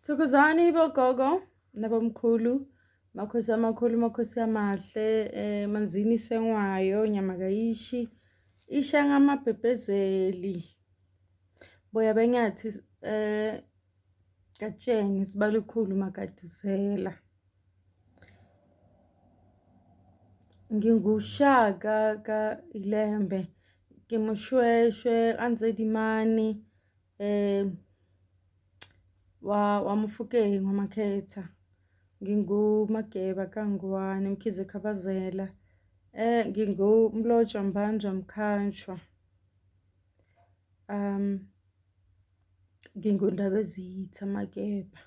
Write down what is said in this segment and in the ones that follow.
Thokozani bogogo nabomkhulu makhosi amakhulu makhosi amahle manzini sengwayo nyama kayishi isha ngamabhebhezeli boya bengathi katsheni sibalukhulu makadusela ngingushaka ka ilembe ngimushweshwe anzedimani wa Mofokeng wamakhetha ngingumageba kangwane mkhize khabazela ngingumlotshwa mbanjwa mkhanshwa ngingundaba ezitha mageba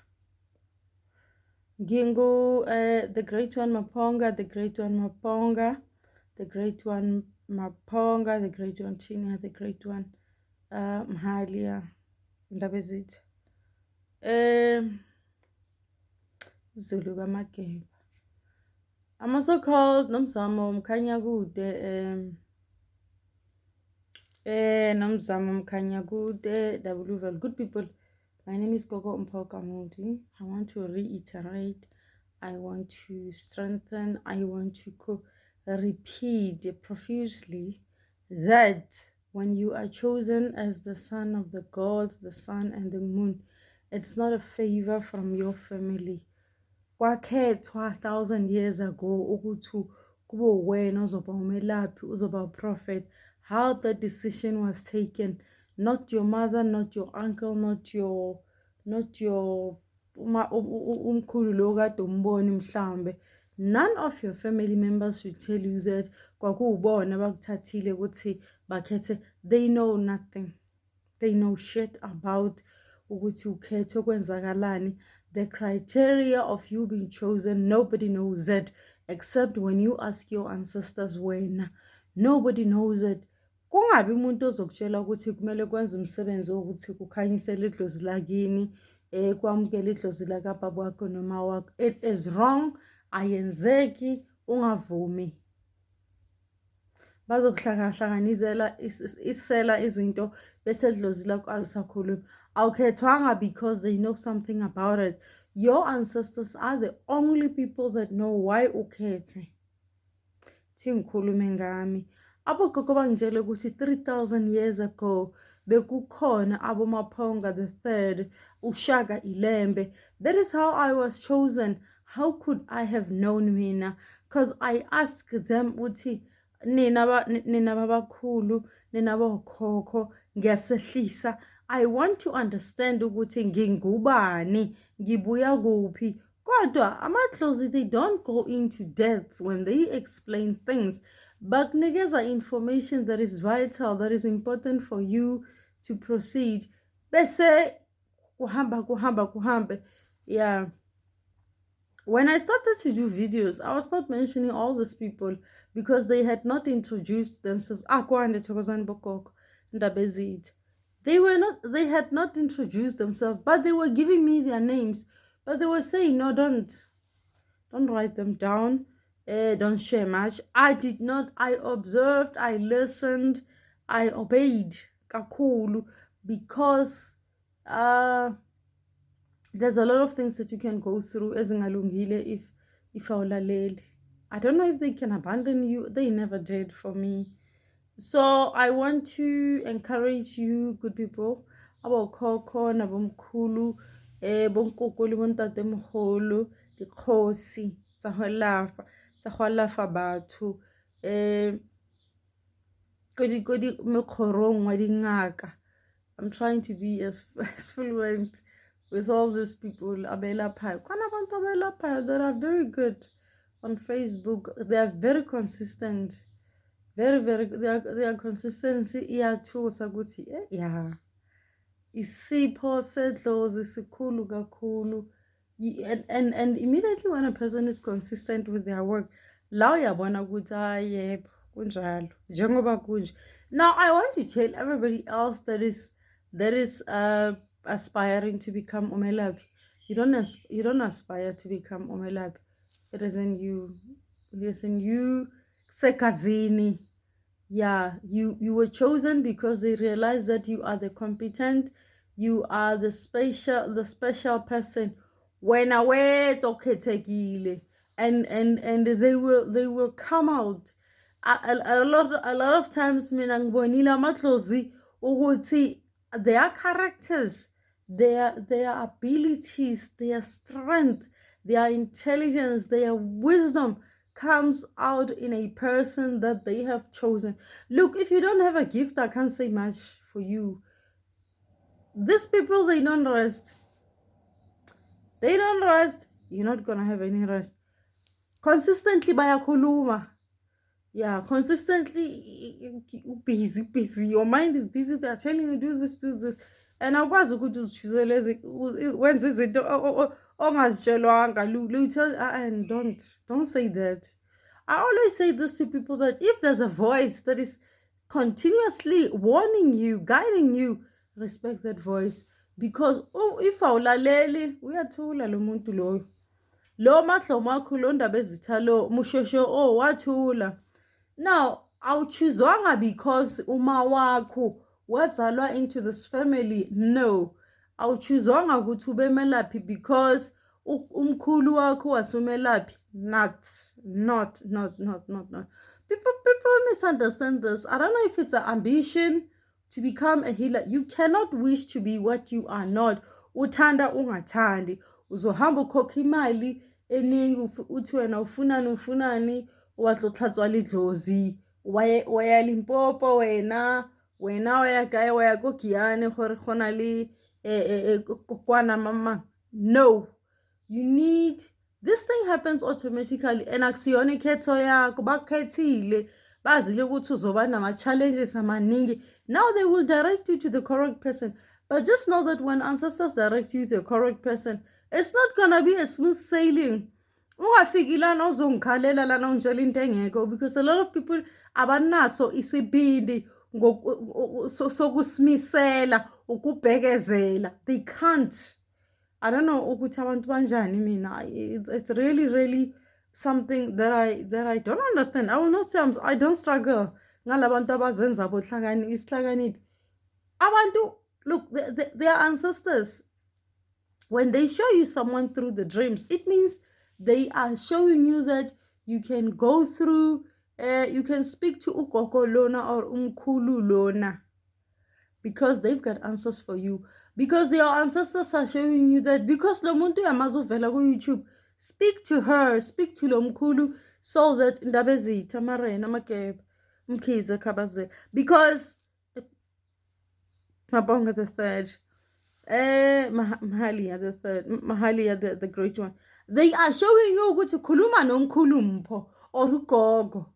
the great one Maponga, the great one Maponga, the great one Maponga, the great one Chinya, the great one Mhalia ndaba ezitha Zulu kamageba. I'm also called Nomzamo Mkhanyakude Nomzamo Mkhanyakude Dabuluvel. Good people, my name is Gogo Mpho Kamodi. I want to reiterate, I want to strengthen, I want to repeat profusely that when you are chosen as the son of the God, the sun and the moon, it's not a favor from your family. Kwakhethwa 1,000 years ago ukuthi kube wena ozoba umelaphi uzoba a prophet. How the decision was taken, not your mother, not your uncle, not your umkhulu lo kade umboni mhlambe. None of your family members should tell you that kwakuwubona bakuthathile ukuthi bakhethe. They know nothing, they know shit about ukuthi ukhethe kwenzakalani. The criteria of you being chosen, nobody knows it except when you ask your ancestors wena. Nobody knows it. Kungabi umuntu ozokutshela ukuthi kumele kwenze umsebenzi wokuthi kukhanyisele idlozi lakini kwamukela idlozi lakababa wakho noma wakho. It is wrong, ayenzeki, ungavumi. Bazokuhlangahlanganizela isela izinto bese idlozi lakho alisakhuluma. Awukhethwanga because they know something about it. Your ancestors are the only people that know why ukhethwe. Ngikhulume ngami. Abogogo bangitshela ukuthi 3,000 years ago bekukhona aboMaponga the third, uShaka Ilembe. That is how I was chosen. How could I have known mina? Because I asked them uthi nina babakhulu, nina bokhokho, ngiyasehlisa. I want to understand ukuthi ngingubani, ngibuya kuphi. Kodwa amadlozi, they don't go into depth when they explain things. Bakunikeza information that is vital, that is important for you to proceed. Bese kuhamba. Yeah. When I started to do videos, I was not mentioning all these people because they had not introduced themselves. They had not introduced themselves, but they were giving me their names. But they were saying, no, don't write them down. Don't share much. I did not. I observed, I listened, I obeyed kakhulu because there's a lot of things that you can go through as ngalungile if awulaleli. I don't know if they can abandon you. They never did for me. So I want to encourage you, good people, abokhokho nabomkhulu, bonkokoli bontatemkhulu, dikgosi tsa go lafa batho, kodi mekgorong wa dingaka. I'm trying to be as fluent with all these people abelaphayo. Khona abantu abelaphayo that are very good on Facebook. They are very consistent. Very, their consistency iyathusa ukuthi yeah. Isipho sedlozi sikhulu kakhulu. And immediately when a person is consistent with their work, la uyabona ukuthi yebo kunjalo njengoba kunje. Now I want to tell everybody else that is aspiring to become umelaphi. You don't aspire to become umelaphi. It is in you. It is in you. Sekazini. Yeah, you were chosen because they realized that you are the competent, You are the special person. When aware okhetekile, and they will come out. A lot of times mina ngibonile amadlozi ukuthi their characters, their abilities, their strength, their intelligence, their wisdom comes out in a person that they have chosen. Look, if you don't have a gift, I can't say much for you. These people, they don't rest. They don't rest. You're not gonna have any rest. Consistently bayakhuluma. Yeah, consistently busy. Your mind is busy. They're telling you do this. And awukwazi ukuthi uzichoosele wenze izinto ongazitshelwanga. You tell and don't say that. I always say this to people, that if there's a voice that is continuously warning you, guiding you, respect that voice. Because if awulaleli uyathula lo muntu loyo. Lo mahlo makho lo ndaba ezitha lo mushosho wathula. Now, awuchuzwanga because uma wakho wazalwa into this family. No. Awuchuzwanga ukuthi ube melaphi because umkhulu wakho wasumelaphi. Not. People misunderstand this. I don't know if it's an ambition to become a healer. You cannot wish to be what you are not. Uthanda ungathandi. Uzohamba ukhokha imali eningi uthi wena ufunani wahlothatswa lidlozi. Waya Limpopo wena waya koGiyane gore khona le kwana mama. No. You need, this thing happens automatically, and akusiyona ikhetho yakho, bakukhethile bazile ukuthi uzoba nama-challenges amaningi. Now they will direct you to the correct person, but just know that when ancestors direct you to the correct person, it's not gonna be a smooth sailing. Ungafiki lana uzongikhalela lana ungitshela into engekho, because a lot of people abanaso isibindi sokusimisela ukubhekezela. They can't. I don't know ukuthi abantu banjani mina. It's really something that I don't understand. I will not say I don't struggle ngalabantu abazenza bohlakani isihlakaniphi. Abantu, look, their ancestors, when they show you someone through the dreams, it means they are showing you that you can go through, you can speak to ugogo lona or umkhulu lona, because they've got answers for you. Because their ancestors are showing you that, because lo muntu uyamazovela ku YouTube, speak to her, speak to lo mkhulu, so that indaba ezitha amarena amakeba Mkhize Khabaze, because Mabonga the third, Mahalia the third, Mahalia the great one, they are showing you ukuthi khuluma noMkhuluMpho or ugogo.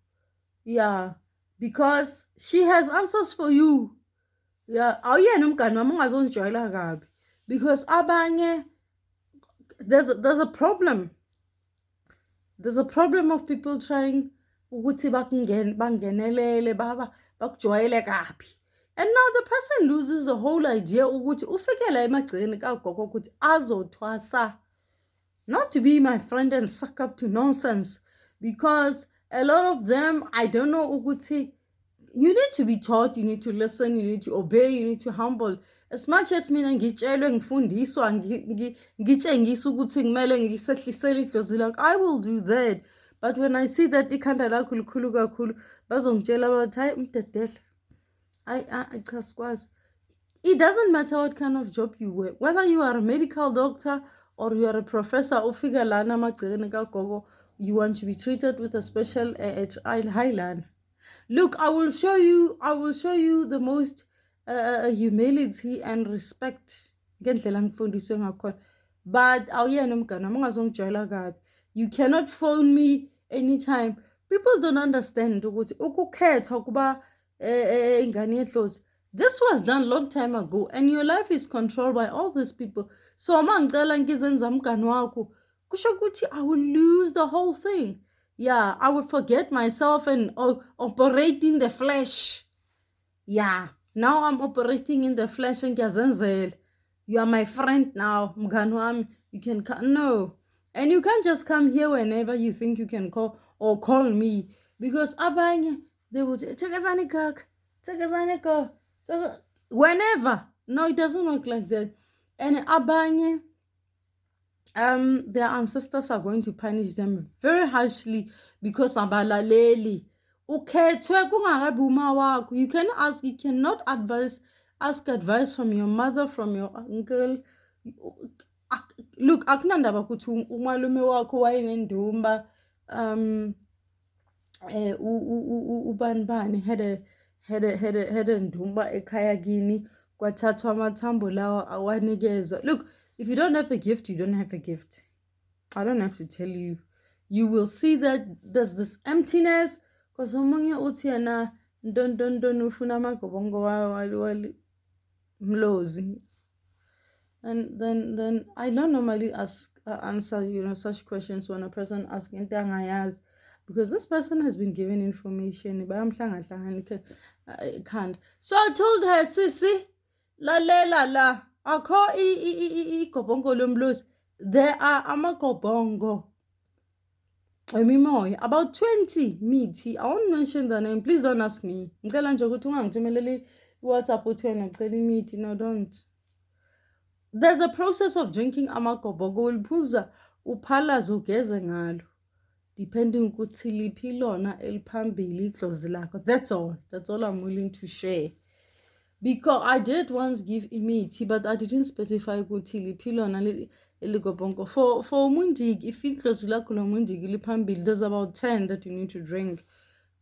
Yeah, because she has answers for you. Yeah, awuyena umngani wami ungazongijoyela kabi, because abanye, there's a problem. There's a problem of people trying ukuthi bangenelele bakujoyele kabi. And now the person loses the whole idea ukuthi ufikela emagcini kagogo ukuthi azothwasa. Not to be my friend and suck up to nonsense, because a lot of them, I don't know ukuthi, you need to be taught, you need to listen, you need to obey, you need to humble. As much as mina ngitshelwe ngifundiswa ngitshengisa ukuthi kumele ngisehlisele idlozi lakho, I will do that. But when I see that ikhanda lakho likhulu kakhulu, bazongitshela bathi hayi umdedele. I cha sikwazi. It doesn't matter what kind of job you work, whether you are a medical doctor or you are a professor, ufika lana amagcikeni kagogo, you want to be treated with a special highline. Look, I will show you the most humility and respect ngendlela ngifundiswe ngakhona. But awuyena umngani wami ungazongijoyela kabi. You cannot phone me anytime. People don't understand ukuthi ukukhetha ukuba ingane yedlozi, this was done long time ago, and your life is controlled by all these people. So uma ngicela ngizenza umngani wakho, kusho ukuthi I will lose the whole thing. Yeah, I would forget myself and operate in the flesh. Yeah, now I'm operating in the flesh and ngiyazenzela. You are my friend now, mngani wami. You can no. And you can't just come here whenever you think you can call me, because abanye, they would take go. Whenever No, it doesn't work like that. And abanye, their ancestors are going to punish them very harshly because abalaleli. Ukhethwe kungakabi uma wakho. You cannot ask advice from your mother, from your uncle. Look, akunandaba ukuthi umalume wakho wayenendumba, ubanibani had a ndumba ekhaya kini, kwathathwa amathambo lawa awanikezwa. Look, if you don't have a gift, you don't have a gift. I don't have to tell you. You will see that there's this emptiness because omunye uthi yena ndon ufuna amagobongo wali mlozi. And then I don't normally answer such questions when a person asks into angayazi, because this person has been given information. I can't. So I told her, Sisi, la akho igobongo lomlozi. There are amagobongo about 20 meaty. I won't mention the name. Please don't ask me. WhatsApp. No, don't. There's a process of drinking amagobongo. Uliphuza uphalaza ugeze ngalo, depending ukuthi liphi lona eliphambili idlozi lakho. That's all I'm willing to share. Because I did once give imithi, but I didn't specify ukuthi liphi lona eligobongo. For umundigi, if idlozi lakho lomundigi liphambili, there's about 10 that you need to drink.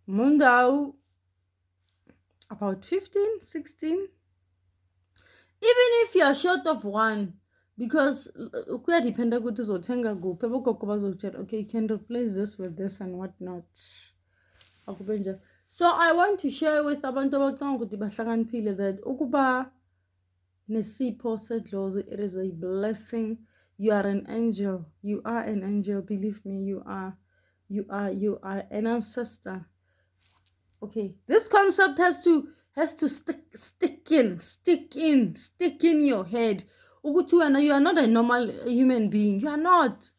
Mundau, about 15, 16. Even if you are short of one, because kuyadependa ukuthi uzothenga kuphi. Abogogo bazokutshela, okay, you can replace this with this and whatnot. So I want to share with abantu abacanga ukuthi bahlakaniphile that ukuba nesipho sedlozi, it is a blessing. You are an angel. You are an angel. Believe me, you are an ancestor. Okay, this concept has to stick in your head. You are not a normal human being. You are not.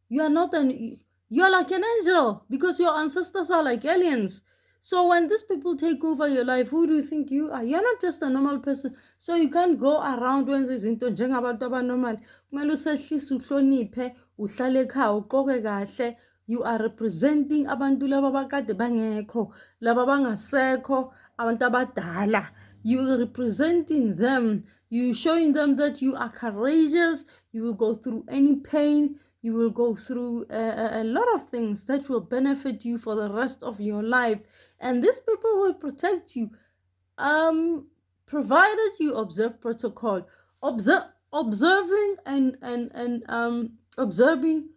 You're like an angel, because your ancestors are like aliens. So when these people take over your life, who do you think you are? You're not just a normal person. So you can't go around when there's into njengabantu abanormal. Kumele usehlise uhloniphe, uhlale ekhaya, ugqoke kahle. You are representing abantu laba bakade bangekho, laba bangasekho, abantu abadala. You are representing them. You showing them that you are courageous. You will go through any pain. You will go through a lot of things that will benefit you for the rest of your life. And these people will protect you, provided you observe protocol. Observing observing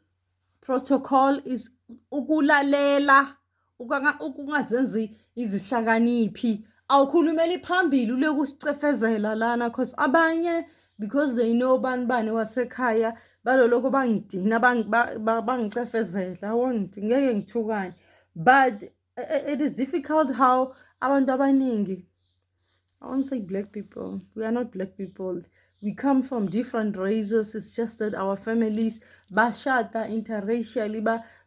protocol is ukulalela, ukungazenzi izihlakaniphi. Awukhulumeli phambili uleku sicefezela lana, cause abanye, because they know bani wasekhaya baloloko bangidina bangicefezela. Awonti ngeke ngithukane. But it is difficult how abantu abaningi, I won't say black people, we are not black people, we come from different races. It's just that our families bashata interracially,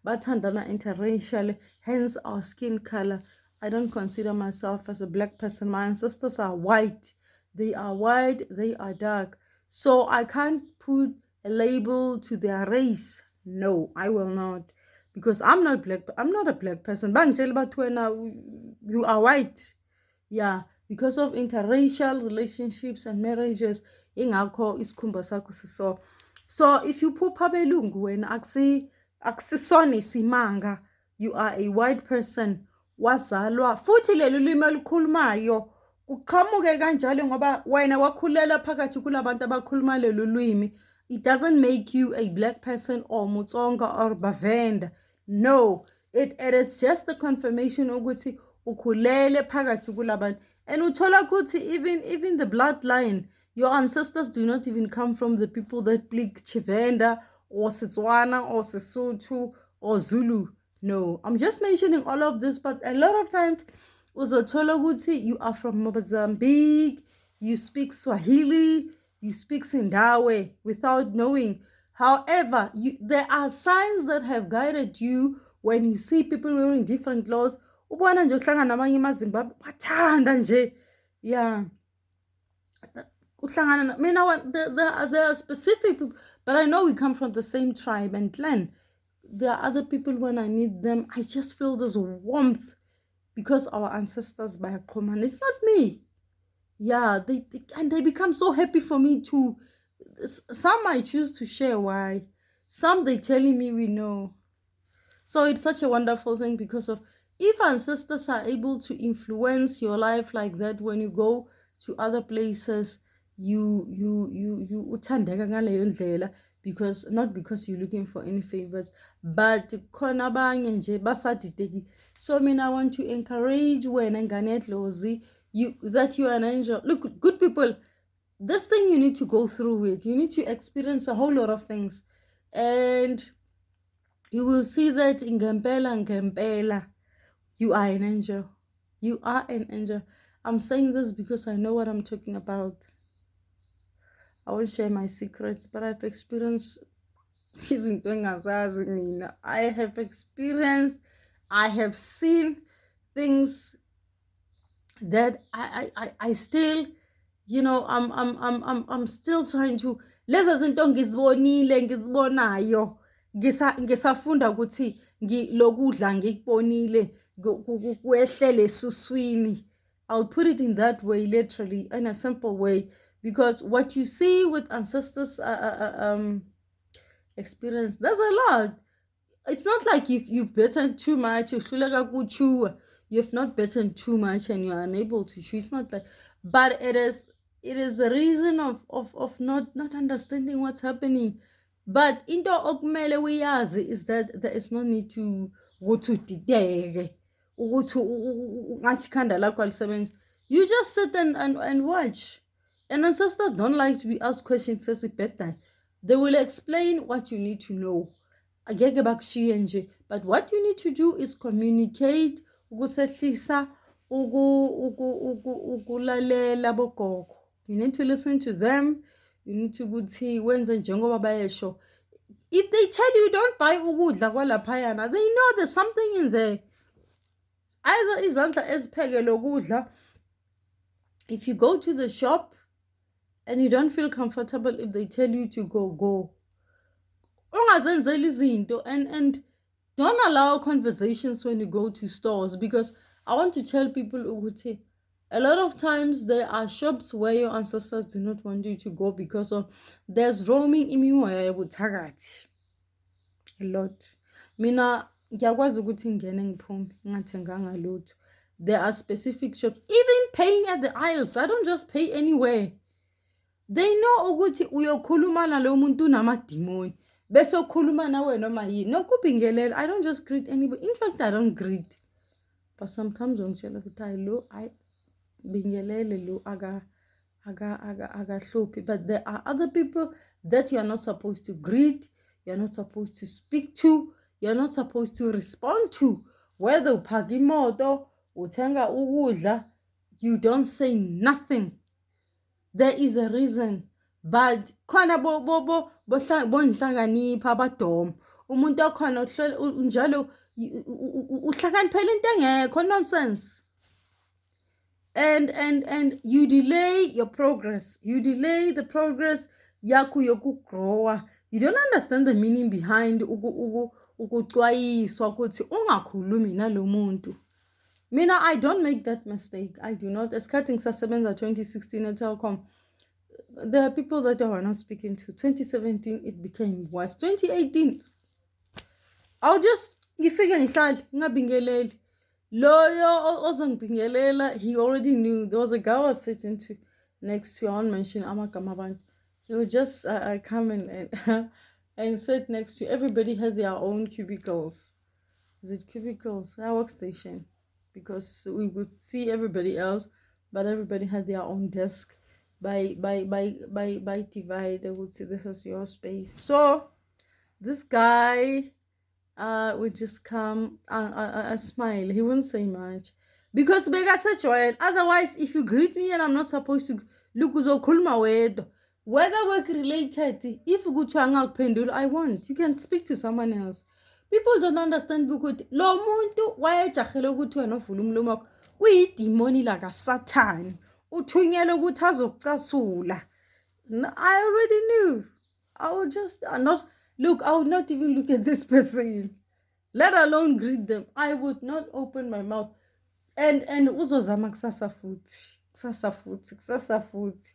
bathandana interracially, hence our skin color. I don't consider myself as a black person. My ancestors are white. They are white, they are dark. So I can't put a label to their race. No, I will not. Because I'm not black. I'm not a black person. You are white. Yeah, because of interracial relationships and marriages. So if you put pabelungu and aksisoni simanga, you are a white person. Wazalwa futhi lelo limi olukhulumayo uqhamuke kanjalo ngoba wena wakhulela phakathi kulabantu abakhuluma lelo lwimi. It doesn't make you a black person or Mutsonga or Bavenda. No, it is just the confirmation ukuthi ukhulele phakathi kulabantu. And uthola ukuthi even the bloodline, your ancestors do not even come from the people that speak Chivenda or Setswana or Sesotho or Zulu. No, I'm just mentioning all of this, but a lot of times, uzothola ukuthi you are from Mozambique, you speak Swahili, you speak Sindawe without knowing. However, there are signs that have guided you when you see people wearing different clothes. Ubona nje uhlangana nabanye amaZimbabwe bathanda nje. Yeah. There are specific people, but I know we come from the same tribe and clan. There are other people, when I meet them, I just feel this warmth because our ancestors by command. It's not me. Yeah, they become so happy for me too. Some I choose to share why. Some they telling me we know. So it's such a wonderful thing because of if ancestors are able to influence your life like that when you go to other places, you uthandeka ngaleyo ndlela, because not because you're looking for any favors, but khona abanye nje basadideki. So I want to encourage wena ngane Dlozi, that you are an angel. Look, good people, this thing you need to go through it. You need to experience a whole lot of things, and you will see that in Ngempela, you are an angel. You are an angel. I'm saying this because I know what I'm talking about. I won't share my secrets, but I've experienced I have experienced, I have seen things that I still, I'm still trying to. Leza zinto ngizibonile ngizibonayo ngisafunda ukuthi lokudla ngikubonile kwehlele suswini. I'll put it in that way, literally, in a simple way, because what you see with ancestors experience, there's a lot. It's not like if you've bitten too much, you've not bitten too much and you're unable to chew. It's not like, but it is the reason of not understanding what's happening. But into okumele uyazi is that there is no need to go to dideke. You just sit and watch. And ancestors don't like to be asked questions as a bedtime. They will explain what you need to know. But what you need to do is communicate, ukusehlisa, ukulalela bogogo. You need to listen to them. You need to kuthi wenze njengoba bayesho. If they tell you don't buy ukudla kwalaphayana, they know there's something in there. Either izandla eziphekele ukudla. If you go to the shop and you don't feel comfortable, if they tell you to go. And don't allow conversations when you go to stores, because I want to tell people a lot of times there are shops where your ancestors do not want you to go because of there's roaming imimoya ebuthakathi. A lot. Mina ngiyakwazi ukuthi ngene ngiphume ngingathenganga lutho. There are specific shops, even paying at the aisles. I don't just pay anywhere. They know ukuthi uyokhuluma nalo muntu unamadimoni. Bese ukhuluma nawe noma yini. Nokubingelela, I don't just greet anybody. In fact, I don't greet. But sometimes ngitshela ukuthi lo bingelele lo aga hluphi. But there are other people that you are not supposed to greet, you're not supposed to speak to, you're not supposed to respond to. Whether uphaka imoto, uthenga ukudla, you don't say nothing. There is a reason. But khona bonhlakanipha abadom. Umuntu okhona njalo uhlakaniphela into engekho, nonsense. And you delay your progress. You delay the progress yakho yokugrowa. You don't understand the meaning behind ukuxwayiswa ukuthi ungakhulumi nalo muntu. Mina, I don't make that mistake. I do not. Esikhathi ngisasebenza 2016 at Telkom, there are people that I was not speaking to. 2017, it became worse. 2018, I'll just ngifike ngihlale ngabingeleli. Loyo ozongibingelela, he already knew. There was a guy I was sitting to next to, I won't mention amagama abantu. He would just come and sit next to. Everybody had their own cubicles. Is it cubicles? Our workstation. Because we would see everybody else, but everybody had their own desk. By divide, they would say this is your space. So this guy would just come and smile. He wouldn't say much because bega such oil. Otherwise, if you greet me and I'm not supposed to look whether work related, if you go to hang out pendul, I want. You can speak to someone else. People don't understand because lo muntu wayejahela ukuthi wena uvula umlomo wakho uyidemoni like a Satan. Uthunyelwe ukuthi azokucasula. I already knew. I would just not look. I would not even look at this person, let alone greet them. I would not open my mouth. And uzozama kusasa futhi, kusasa futhi, kusasa futhi.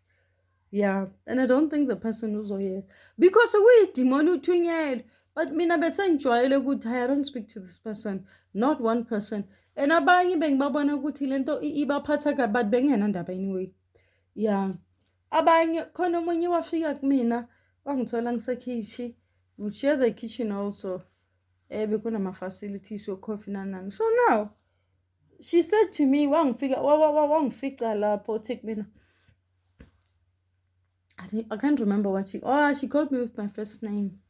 Yeah, and I don't think the person uzoyeka because kuyidimoni uthunyelwe. But mina besengijwayele ukuthi I don't speak to this person, not one person. And abanye bengibabona ukuthi lento ibaphatha kabi but bengenandaba anyway. Yeah. Abanye khona omunye wafika kumina wangithola ngisekhishi. We share the kitchen also. Bekunama facilities coffee nanani. So now she said to me, wangifica lapho take mina. I can't remember what she called me with my first name.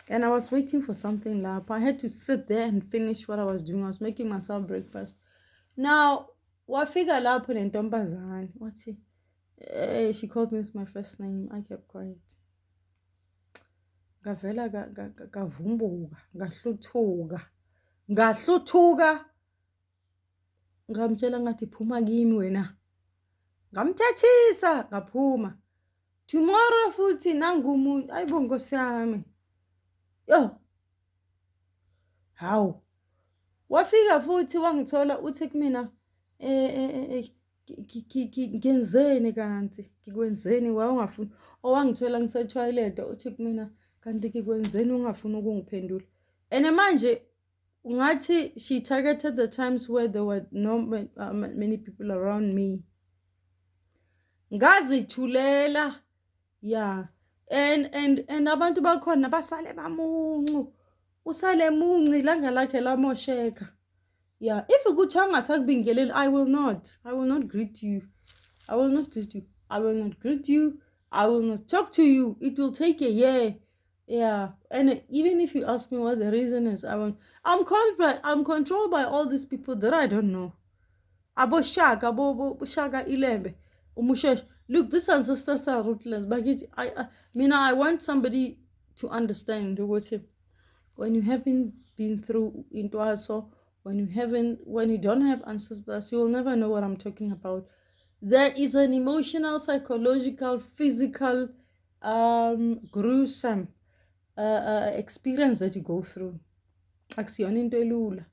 And I was waiting for something lapho. I had to sit there and finish what I was doing. I was making myself breakfast. Now, wafika lapho nentombazane. Wathi, she called me with my first name. I kept quiet. Ngavela gavumbuka, ngahluthuka. Ngamtshela ngathi phuma kimi wena. Ngamthethisa ngaphuma. Tomorrow futhi nangumuntu ayibo Nkosi yami. Yo. Hawu. Wafika futhi wangithola uthi kumina ngenzeni kanti ngikwenzeni wawungafuni owangithola ngise-toilet uthi kumina kanti ngikwenzeni ungafuni ukungiphendula. And manje ungathi she targeted the times where there were many people around me. Ngazithulela. Yeah. And abantu bakhona basale bamuncu. Usale munci ilanga lakhe lamosheka. Yeah, if ukuthi angasakubingeleli, I will not greet you. I will not greet you. I will not greet you. I will not talk to you. It will take a year. Yeah, and even if you ask me what the reason is, I'm controlled by all these people that I don't know. Abo Shaka, Shaka Ilembe, Umushesh. Look, these ancestors are ruthless. But I want somebody to understand what when you haven't been through into us, so when you don't have ancestors, you will never know what I'm talking about. There is an emotional, psychological, physical, gruesome experience that you go through. Akusiyona into elula.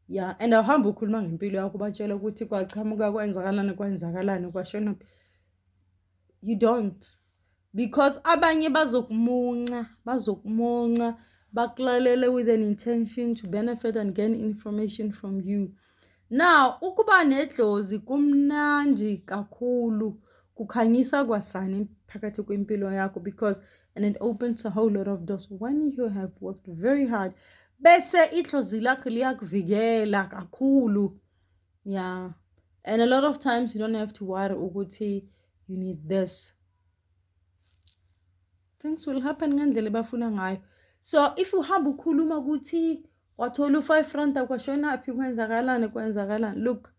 Yeah, and awuhambe ukhuluma ngempilo yakho batshela ukuthi kwachamuka kwenzakalani kwashona. You don't, because abanye bazokumunca bakulalele with an intention to benefit and gain information from you. Now ukuba nedlozi kumnandi kakhulu, kukhanyisa kwasani phakathi kwempilo yakho, because and it opens a whole lot of doors when you have worked very hard. Bese idlozi lakho liyakuvikela kakhulu. Yeah, and a lot of times you don't have to worry ukuthi you need this. Things will happen ngendlela bafuna ngayo. So if you have ukhuluma ukuthi wathola u5 kwashona aphi kwenzakalani, look,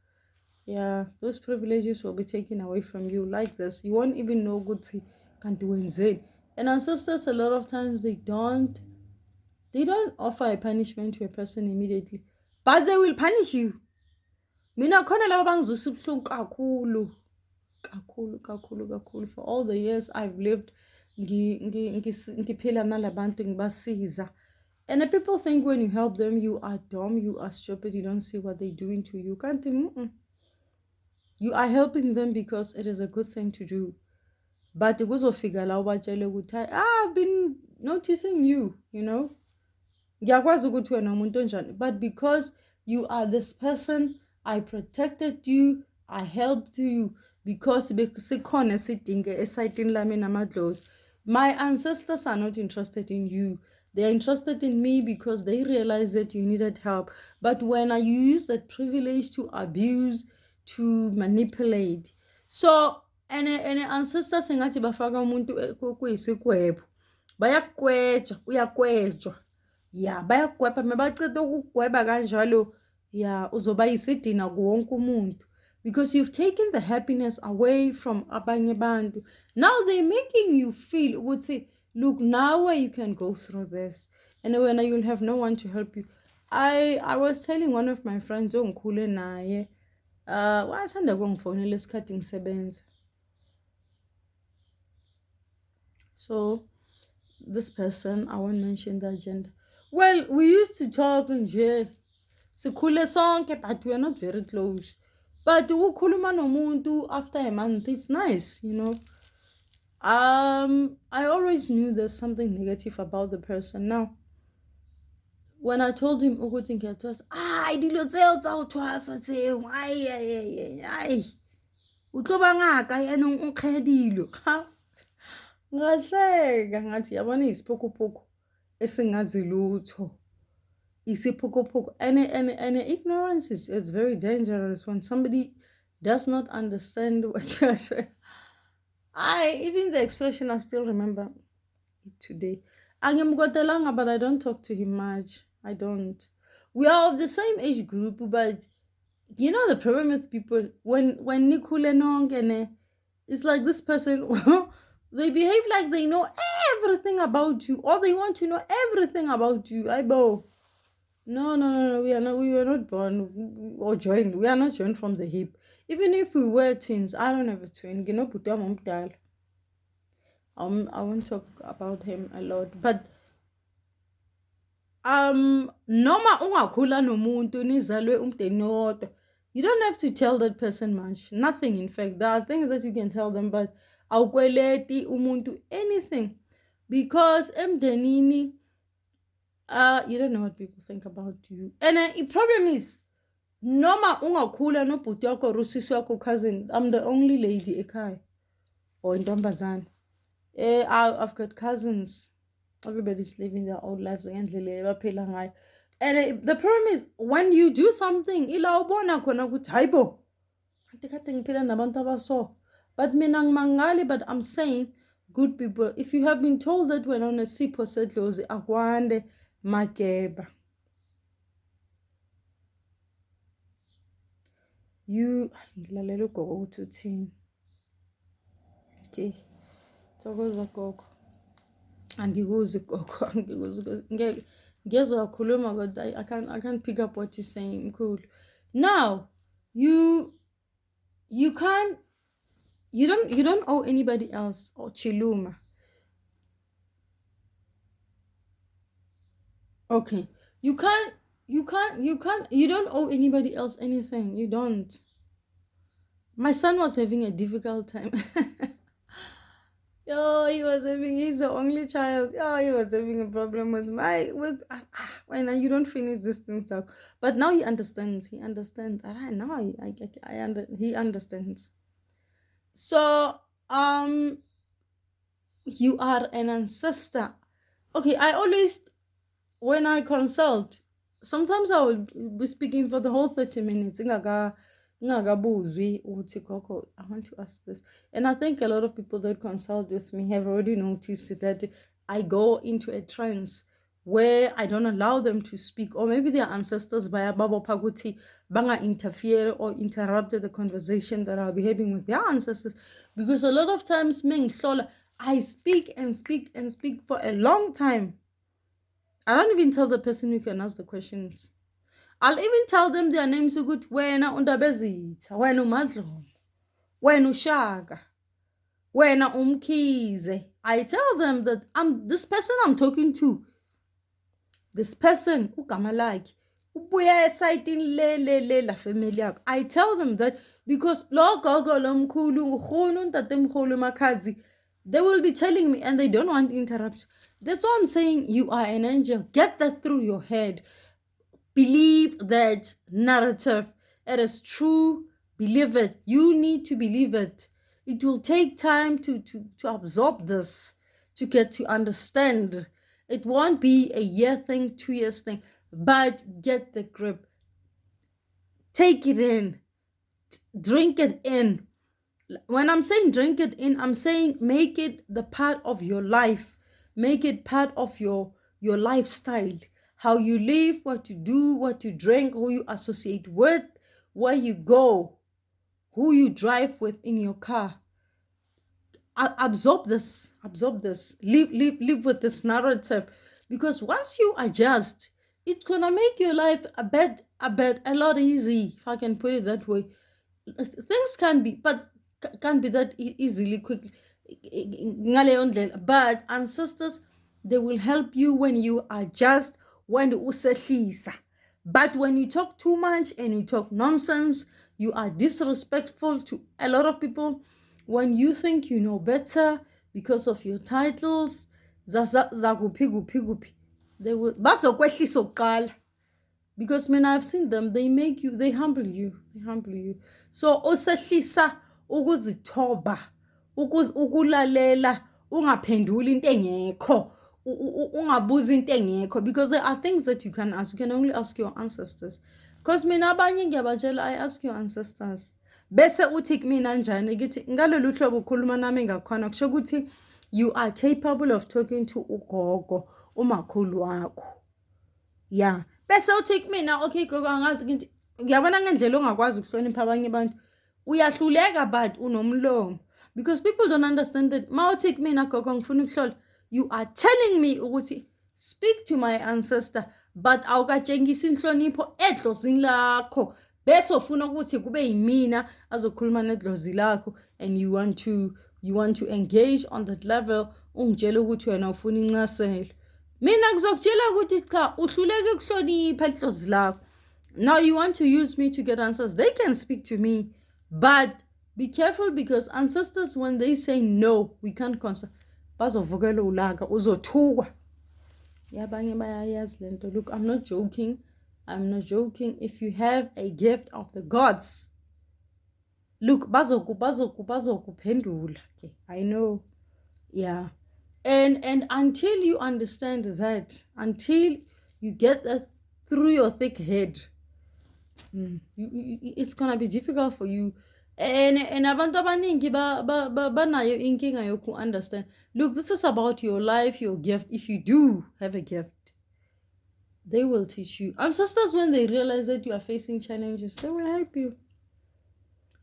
yeah, those privileges will be taken away from you like this. You won't even know ukuthi kanti wenzeni. And ancestors, a lot of times they don't offer a punishment to a person immediately, but they will punish you. Mina khona laba bangizwisa ubuhlungu kakhulu for all the years I've lived ngiphila nalabantu ngibasiza. And the people think when you help them you are dumb, you are stupid, you don't see what they're doing to you. You are helping them because it is a good thing to do. But kuzofika la ubatshele ukuthi I've been noticing you, you know. Ngiyakwazi ukuthi wena umuntu onjani, but because you are this person, I protected you, I helped you, because bekusikhona sidinge esayitini lami namadlozi. My ancestors are not interested in you. They are interested in me because they realize that you needed help. But when I use that privilege to abuse, to manipulate, so and ancestors ngathi bafaka umuntu kuyisigwebo, bayakweja, uyakwejwa. Yeah, bayakugweba, mabaceda ukugweba kanjalo, yeah, uzoba yisidina kuwonke umuntu, because you've taken the happiness away from abanye bantu. Now they're making you feel ukuthi look, now you can go through this, and when you'll have no one to help you. I was telling one of my friends ongikhule naye, wathanda ukungifonela esikhathi ngisebenza. So this person, I won't mention their gender. Well, we used to talk nje. Sikhule sonke, but we are not very close. But ukukhuluma nomuntu after a month, it's nice, you know. I always knew there's something negative about the person. Now, when I told him ukuthi ngiyathwasa, dilo tseo tsa ho thwasa tseo, ai o tlo ba ngaka yanong o kgedilo. Ngahleka ngathi yabona isiphukuphuku esingazi lutho. Isiphukuphuku. And ignorance is very dangerous when somebody does not understand what you are saying. Even the expression, I still remember it today. Angimgotelanga, but I don't talk to him much. I don't. We are of the same age group, but you know the problem with people when Nikule Nongene, it's like this person they behave like they know everything about you, or they want to know everything about you. I bow. No. We were not born or joined. We are not joined from the hip. Even if we were twins, I don't have a twin. You know, I won't talk about him a lot, but noma ungakhula nomuntu nizalwe umndeni wodwa, you don't have to tell that person much. Nothing, in fact. There are things that you can tell them, but awukweleti umuntu anything, because emdenini you don't know what people think about you. And the problem is, noma ungakhula nobhuti yakho rusisi yakho cousin, I'm the only lady ekhaya or intombazane. I've got cousins. Everybody's living their own lives. And the problem is, when you do something, but I'm saying, good people, if you have been told that when on a sipho sedlozi akwande makeba, you ngilalela ugogo ukuthi uthini. Okay, thokoza gogo. Angikuzi gogo, angikuzi ngezwe wakhuluma kodwa I can't pick up what you're saying, cool. Now you don't owe anybody else or chiluma. Okay, you don't owe anybody else anything. You don't. My son was having a difficult time. He's the only child. He was having a problem with when you don't finish this thing up. But now he understands. He understands. He understands. So, you are an ancestor. Okay, I always, when I consult, sometimes I will be speaking for the whole 30 minutes. I want to ask this. And I think a lot of people that consult with me have already noticed that I go into a trance where I don't allow them to speak, or maybe their ancestors by Baba Paguti banga interfere or interrupt the conversation that I'll be having with their ancestors. Because a lot of times I speak and speak and speak for a long time. I don't even tell the person who can ask the questions. I'll even tell them their names so good. Wena undabezitha, wena umadlomo, wena ushaka, wena umkhize. I tell them that this person I'm talking to. This person, ugama lakhe, ubuya esayitini le la family yakho. I tell them that because lo gogo lo mkhulu ngkhona untate mkhulu makhazi, they will be telling me and they don't want interruption. That's why I'm saying you are an angel. Get that through your head. Believe that narrative. It is true. Believe it. You need to believe it. It will take time to absorb this, to get to understand. It won't be a year thing, 2 years thing, but get the grip. Take it in. Drink it in. When I'm saying drink it in, I'm saying make it the part of your life. Make it part of your lifestyle. How you live, what you do, what you drink, who you associate with, where you go, who you drive with in your car. Absorb this. Live with this narrative. Because once you adjust, it's gonna make your life a lot easy, if I can put it that way. Things can be that easily, quickly. But ancestors, they will help you when you are just when usehlisa. But when you talk too much and you talk nonsense, you are disrespectful to a lot of people. When you think you know better because of your titles, they will bazokwehlisa oqala. Because when I've seen them, they humble you. So osehlisa ukuzithoba, ukulalela, ungaphenduli into engekho, ungabuzi into engekho, because there are things that you can ask. You can only ask your ancestors. Because mina abanye ngiyabajela, I ask your ancestors. Bese uthi kumina njani ngithi ngalolu hlobo ukhuluma nami ngakhona kusho ukuthi you are capable of talking to ugogo umakhulu wakho. Yeah. Bese uthi kumina okay gogo angazi ngithi ngiyabona ngendlela ongakwazi ukuhlonipha abanye abantu uyahluleka but unomlomo, because people don't understand that mawuthi kumina gogo ngifuna ukuhlola, you are telling me ukuthi speak to my ancestor but awukatshengisi inhlonipho edlozini lakho, bese ufuna ukuthi kube yimina azokhuluma nedlozi lakho, and you want to engage on that level, ungitshela ukuthi wena ufuna incaselo. Mina ngizokutshela ukuthi cha uhluleke ukuhlonipha idlozi lakho. Now you want to use me to get answers. They can speak to me, but be careful, because ancestors, when they say no, we can't consent, bazovukela ulaka uzothukwa. Yabanye bayayazi lento. Look, I'm not joking. If you have a gift of the gods, look, bazokuphendula. Okay, I know. Yeah. And until you understand that, until you get that through your thick head, it's gonna be difficult for you. And abantu abaningi banayo inkinga yoku understand. Look, this is about your life, your gift. If you do have a gift, they will teach you. Ancestors, when they realize that you are facing challenges, they will help you.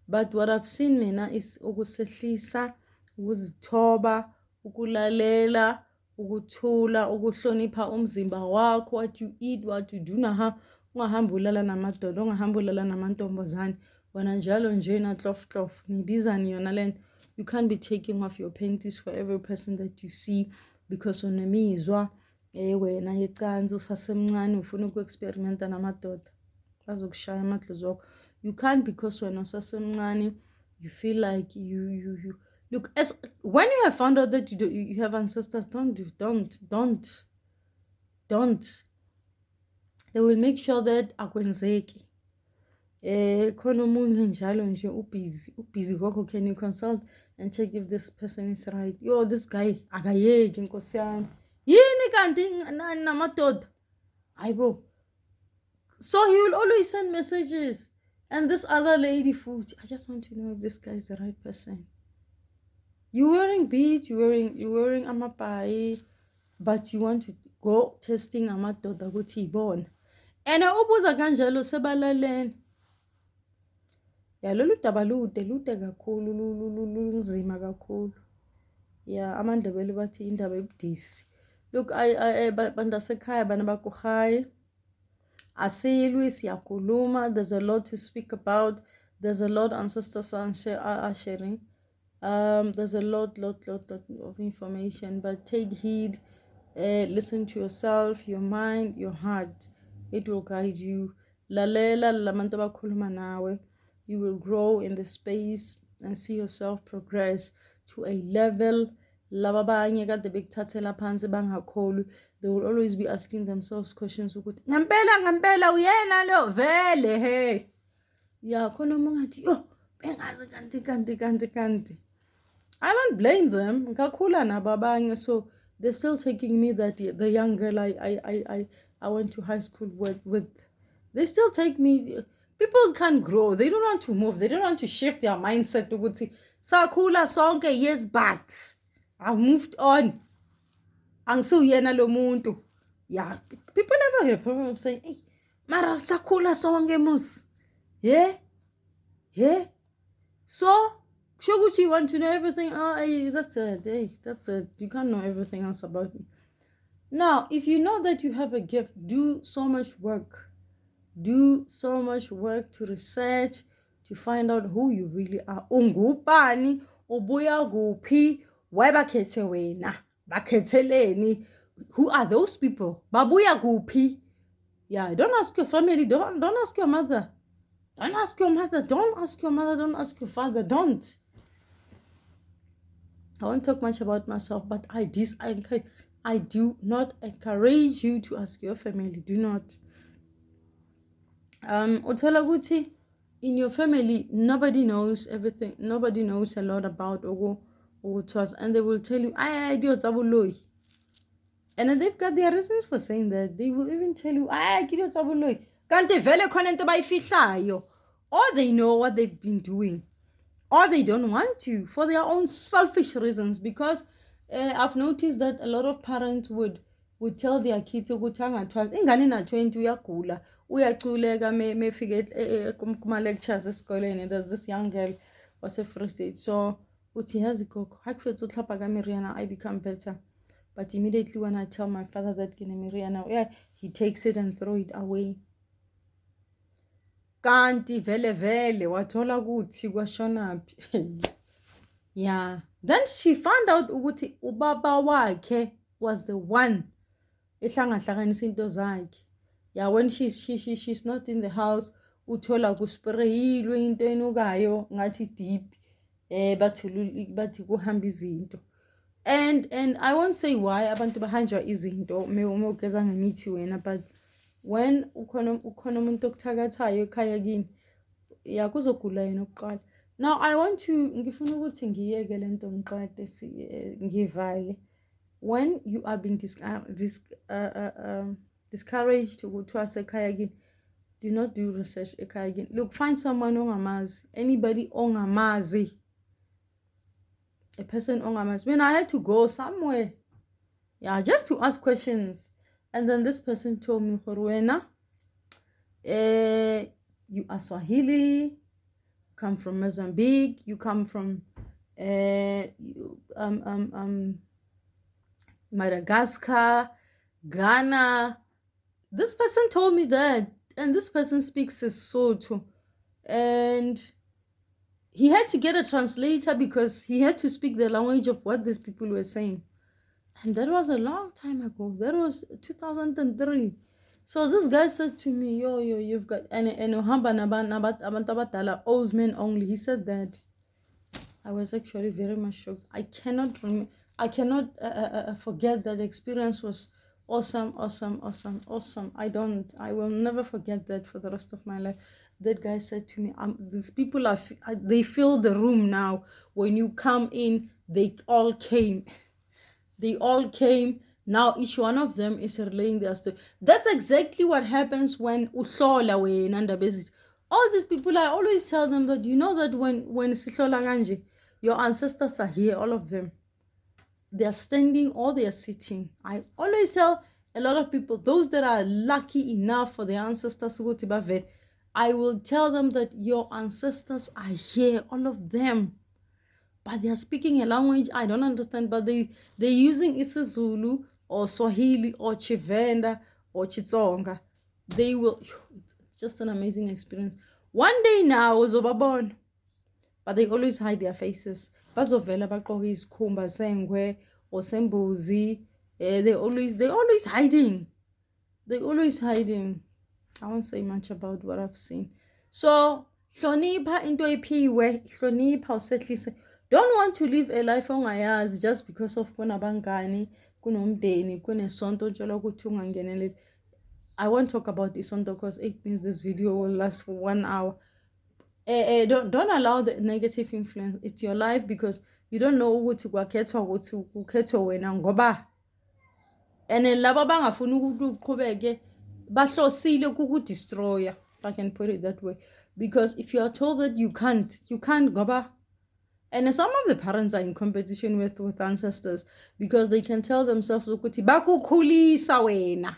But what I've seen mina is ukusehlisa, ukuzithoba, ukulalela, ukuthula, ukuhlonipha umzimba wakho, what you eat, what you do, ungahambi ulala namadoda, ungahambi ulala namantombazane, wena njalo nje na tlof ngibizani yona lento. You can't be taking off your panties for every person that you see because unemizwa wena yecansi usasemncane ufuna uku-experimenta namadoda bazokushaya amadlozi wakho. You can't, because wena usasemncane you feel like you look, as when you have found out that you have ancestors, don't. They will make sure that akwenzeki. Khona omunye njalo nje ubusy gogo, can you consult and check if this person is right? Yo, this guy akayeki nkosi yami, yini kanti namadoda ayibo. So he will always send messages. And this other lady food, I just want to know if this guy is the right person. You're wearing beads, you're wearing amapai, but you want to go testing amadoda ukuthi ibona. And ubuza kanjalo sebalaleni. Ya lolu daba lude kakhulu, lunzima kakhulu. Ya amandebele bathi indaba ebudisi. Look, I bandasekhaya bana bakuhayi. Asilwi siyakhuluma. There's a lot to speak about. There's a lot ancestors are sharing. There's a lot of information, but take heed. Listen to yourself, your mind, your heart. It will guide you. Lalela lamantu abakhuluma nawe. You will grow in the space and see yourself progress to a level. Lababanye kade bekuthathela phansi bangakholwi. They will always be asking themselves questions ukuthi ngempela uyena lo vele hey. Yeah, khona umuntu ngathi yo bengazi kanti. I don't blame them. Ngakhula nabo abanye, so they're still taking me, that the young girl I went to high school with. They still take me. People can't grow. They don't want to move. They don't want to shift their mindset to ukuthi sakhula sonke, yes, but I've moved on. Angisuyena lo muntu. Yeah, people never have a problem of saying, hey, mara sakhula sonke mus. Yeah. So, Shoguchi, you want to know everything? Oh, hey, that's it. Hey, that's it. You can't know everything else about me. Now, if you know that you have a gift, do so much work. Do so much work to research, to find out who you really are. Ungubani, ubuya kuphi, why bakhethe wena, bakhetheleni, who are those people, babuya kuphi? Yeah, don't ask your family, don't ask your mother, don't ask your mother, don't ask your mother, don't ask your father, don't. I won't talk much about myself, but I do not encourage you to ask your family. Do not. Uthola ukuthi in your family nobody knows everything. Nobody knows a lot about Ogo, and they will tell you, "I do tabuloi." And they've got their reasons for saying that. They will even tell you, "I do tabuloi." Kanti vele khona into abayifihlayo, or they know what they've been doing, or they don't want to for their own selfish reasons. Because I've noticed that a lot of parents would tell their kids ukuthi angathwali ingane na-20 uyagula uyaculeka mefike kuma-lectures esikoleni. There's this young girl wase-Free State, so uthi yazi gogo hakufetsa utlhapa ka meriana I become better, but immediately when I tell my father that ke meriana, yeah, he takes it and throw it away. Kanti vele wathola ukuthi kwashonaphi. Yeah, then she found out ukuthi ubaba wakhe was the one ehlangahlanganisa into zakhe. Yeah, when she's not in the house, uthola kusprayilwe into enukayo ngathi deep bathi kuhamba izinto. And I won't say why abantu bahanjwa izinto mewugeza ngemithi wena, but when ukhona umuntu okuthakathayo ekhaya kini, ya kuzogula yena okuqala. Now I want to ngifuna ukuthi ngiyeke lento ngiqede ngivale. When you are being discouraged ukuthi wasekhaya kini, do not do research ekhaya kini. Look, find someone ongamazi, anybody ongamazi, a person ongamazi. When I had to go somewhere, yeah, just to ask questions, and then this person told me, Horwena, you are Swahili, come from Mozambique, you come from Madagascar, Ghana. This person told me that, and this person speaks Sesotho, and he had to get a translator because he had to speak the language of what these people were saying. And that was a long time ago. That was 2003. So this guy said to me, yo, you've got old men only. He said that. I was actually very much shocked. I cannot forget that experience. Was awesome. I will never forget that for the rest of my life. That guy said to me, these people they fill the room now. When you come in, they all came. They all came. Now each one of them is relaying their story. That's exactly what happens when uhlola wena ndabezi. All these people, I always tell them that, you know that when sihlola kanje, your ancestors are here, all of them. They are standing or they are sitting. I always tell a lot of people, those that are lucky enough for their ancestors to go to Bavet, I will tell them that your ancestors are here, all of them. But they are speaking a language I don't understand, but they're using isiZulu or Swahili or Chivenda or Chitsonga. They will, it's just an amazing experience. One day now, uzobabona, but they always hide their faces. Bazovela baqoke izikhumba sengwe or sembuzi. They always hiding. They always hiding. I won't say much about what I've seen. So, hlonipha into ephiwe, hlonipha usehlise. Don't want to live a life ongayazi just because of kunabangani, kunomdeni, kunesonto njalo ukuthi ungangeneleli. I won't talk about isonto because it means this video will last for 1 hour. Don't allow the negative influence. It's your life, because you don't know ukuthi kwakhethwa ukuthi ukhethwe wena ngoba. And laba bangafuni ukuthi uqhubeke bahlosile ukukudestroya, if I can put it that way. Because if you are told that you can't ngoba. And some of the parents are in competition with ancestors because they can tell themselves, ukuthi bakukhulisa wena,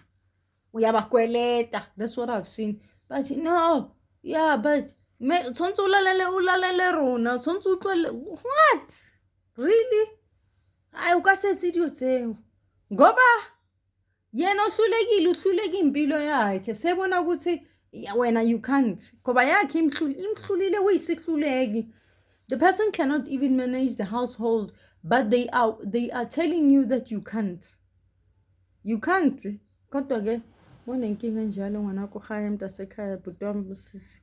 uyabakweleta. That's what I've seen. But no, yeah, but what? Really? Ukasesithi uthembu ngoba yena uhlulekile impilo yakhe, sebona ukuthi wena you can't ngoba yakhe imhlulile uyisihluleki. The person cannot even manage the household but they are telling you that you can't. You can't. Kodwa ke monenkinga njalo ngwanakho khaya mntasekhaya bhuti wami usisi.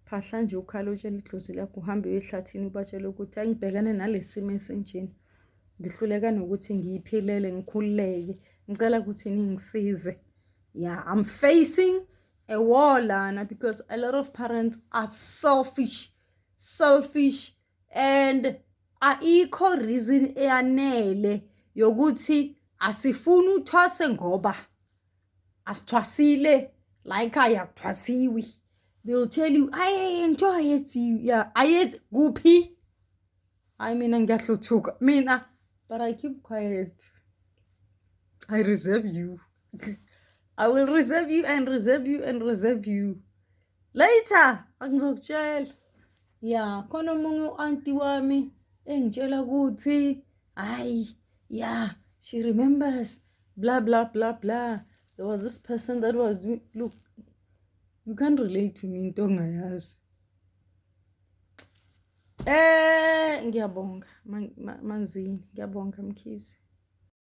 Phahla nje ukhala utshela idlozi lakho uhambe ehlathini ubatshela ukuthi angibhekane nalesimo esinjeni. Ngihluleka nokuthi ngiyiphilele ngikhululeke. Ngicela ukuthi ningisize. Yeah, I'm facing a wall lana because a lot of parents are selfish and ayikho reason eyanele yokuthi asifuni uthwase ngoba asithwasile like ayakuthwasiwi. They'll tell you, I enjoy it. Yeah, I kuphi. I mean, ngiyahluthuka. Mina, but I keep quiet. I reserve you. I will reserve you and reserve you and reserve you. Later, angizokutshela. Yeah, khona omunye u-auntie wami engitshela ukuthi, yeah, she remembers, blah, blah, blah, blah. There was this person that was doing, look, you can't relate to me into ongayazi. Ngiyabonga manzini, ngiyabonga mkhizi.